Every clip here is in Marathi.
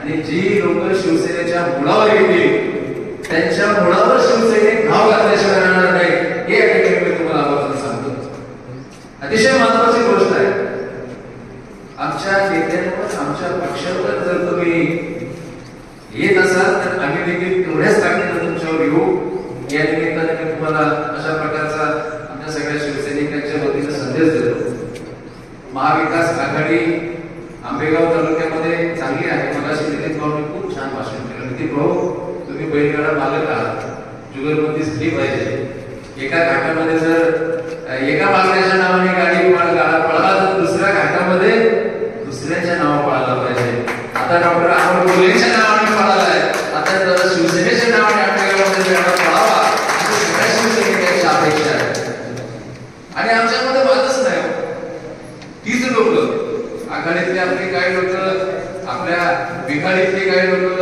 आणि जी लोक शिवसेनेच्या मुळावर येतील त्यांच्या मुळावर शिवसेने घाव घातल्याशिवाय राहणार नाही, हे या ठिकाणी मी तुम्हाला आवर्जून सांगतो. अतिशय महत्वाची गोष्ट आहे, आमच्या नेत्यांवर आमच्या पक्षावर जर तुम्ही येत असाल तर आम्ही देखील तेवढ्याच ताकदीने तुमच्यावर येऊ. या निमित्ताने मी तुम्हाला अशा प्रकारचा आमच्या सगळ्या शिवसैनिकांच्या वतीने संदेश देतो. महाविकास आघाडी आंबेगाव तालुक्यामध्ये चांगली आहे. मगाशी नितीन भाऊंनी खूप छान भाषण केलं. नितीन भाऊ, तुम्ही बैलगाडा मालक आहात, जुगलबंदी झाली पाहिजे. एका घाटामध्ये जर एका मालकाच्या नावाने गाडी पळाला तर दुसऱ्या घाटामध्ये दुसऱ्याच्या नावाने पळायला पाहिजे. आता डॉक्टर अमोल कोल्हेच्या नावाने पळालाय, आता शिवसेनेच्या नावाने आंबेगावमध्ये पळावा अशी सगळ्या शिवसैनिकांची अपेक्षा आहे. आणि आमच्यामध्ये वादच नाही. तीच लोक आघाडीतले आपले काही लोक, आपल्या बिघाडीतले काही लोक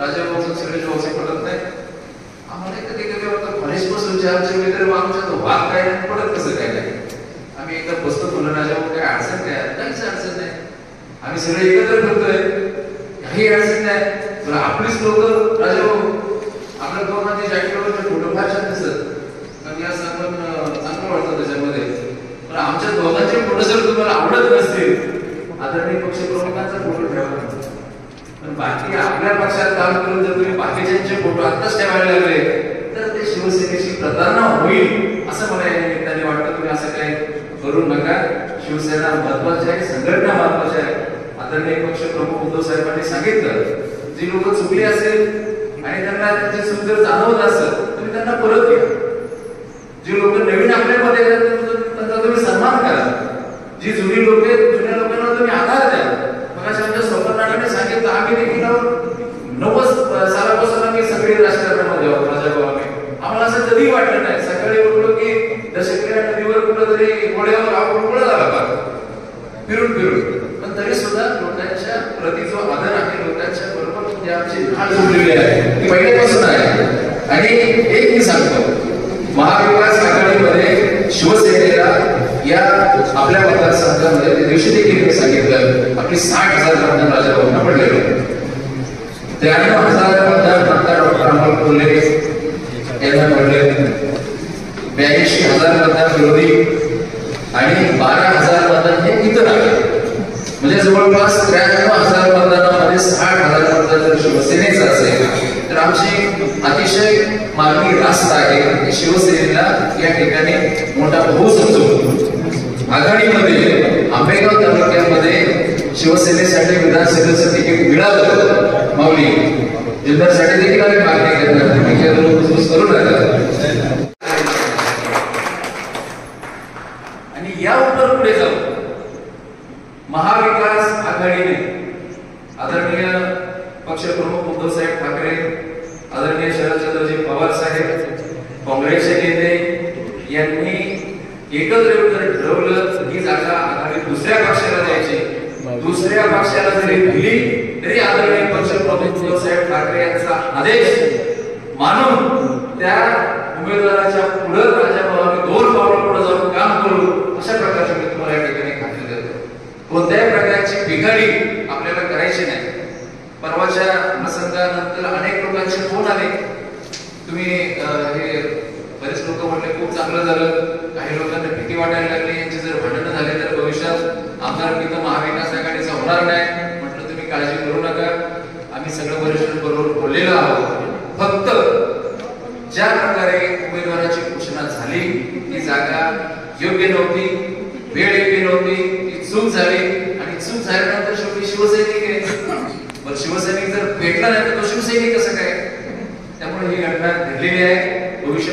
राजाभाऊ सगळे जोसे पडत नाही. आम्हाला कधी कधी वाटतं फणेशपासून आमचे मित्र आमच्या तो वाद काय नाही पडत, कसं काय नाही. आम्ही एकदा बसतो बोलून राजाभाऊ काय अडचण काय, काहीच अडचण नाही. आम्ही सगळे एकत्र करतोय, काही अडचण नाही. तर आपलीच लोक राजाभाऊ आपल्या दोघांचे जॅकेटवरचे फोटो फार छान दिसत, कारण या आपण चांगलं वाटतं त्याच्यामध्ये. पण आमच्या दोघांचे फोटो जर तुम्हाला आवडत नसतील आदरणीय पक्षप्रमुखांचा फोटो ठेवा. पण बाकी आपल्या पक्षात काम करून जर तुम्ही बाकीच्यांचे फोटो आत्ताच ठेवायला लागले तर ते शिवसेनेची प्रतारणा होईल असं मला या निमित्ताने वाटतं. तुम्ही असं काही करू नका. शिवसेना महत्वाची आहे, संघटना महत्वाची आहे. आदरणीय पक्षप्रमुख उद्धव साहेबांनी सांगितलं, जी लोक चुकली असेल आणि त्यांना त्यांची चूक जर जाणवत असेल तुम्ही त्यांना परत घ्या. जी लोक नवीन आपल्यामध्ये येतात त्यांचा तुम्ही सन्मान करा. जी जुनी लोक आहेत जुन्या लोकांना तुम्ही आधार द्या. मग आमच्या स्वप्नाने सांगितलं, आम्ही देखील 90 सालापासून आम्ही सगळे राजकारणामध्ये आहोत. आम्हाला असं कधी वाटलं नाही. सकाळी उठलो की दशक्रिया नदीवर कुठं तरी घोड्यावर आपण पळत आला फिरून फिरून, पण तरी सुद्धा लोकांच्या प्रति जो आदर आहे, लोकांच्या बरोबर आमची नाळ जोडलेली आहे ती पहिल्यापासून आहे. आणि एक मी सांगतो, महाविकास आघाडीमध्ये शिवसेनेला या आपल्या मतदारसंघामध्ये त्या दिवशी देखील मी सांगितलं आपली 60,000 मतदान राजाभाऊंना पडलेले, 93,000 मतदान डॉक्टर अमोल कोल्हे यांना पडले, 82,000 मतदान विरोधी आणि 12,000 मतदान हे इतर आले. म्हणजे जवळपास 93,000 मतदानामध्ये 60,000 मतदान जर शिवसेनेचं असेल तर आमची अतिशय मागणी रास्त आहे की शिवसेनेला या ठिकाणी मोठा बहु समजून आघाडीमध्ये आंबेगाव तालुक्यामध्ये शिवसेनेसाठी विधानसभेचं तिकीट मिळालं. माऊली जिल्ह्यासाठी देखील आम्ही मागणी करणार करू नका. आणि या उत्तर पुढे जाऊ महाविकास आघाडीने आदरणीय पक्षप्रमुख उद्धव साहेब ठाकरे, आदरणीय शरदचंद्रजी पवार साहेब, काँग्रेसचे नेते यांनी एकत्र येऊन ठरवलं ही जागा आघाडी दुसऱ्या पक्षाला द्यायची. दुसऱ्या पक्षाला जरी दिली तरी आदरणीय पक्षप्रमुख उद्धव साहेब ठाकरे यांचा आदेश मानून त्या उमेदवाराच्या पुढे राजाभाऊ 2 पावलं पुढे जाऊन काम करू अशा प्रकारचे मी तुम्हाला या ठिकाणी खात्री देतो. कोणत्याही प्रकारची बिघाडी आपल्याला करायची नाही. परवाच्या प्रसंगानंतर अनेक लोकांचे फोन आले, तुम्ही हे बरेच लोक म्हटले खूप चांगलं झालं. काही लोकांना भीती वाटायला लागली, यांची जर भांडणं झाले तर भविष्यात आमदार महाविकास आघाडीचा होणार नाही. म्हटलं तुम्ही काळजी करू नका, आम्ही सगळं वरिष्ठांबरोबर बोललेलो आहोत. फक्त ज्या प्रकारे उमेदवाराची घोषणा झाली ती जागा योग्य नव्हती, वेळ योग्य नव्हती, ती चूक झाली. आणि चूक झाल्यानंतर शेवटी शिवसैनिक आहे, पण शिवसैनिक जर भेटला नाही तर तो शिवसैनिक कसं काय. त्यामुळे ही घटना घडलेली आहे. भविष्य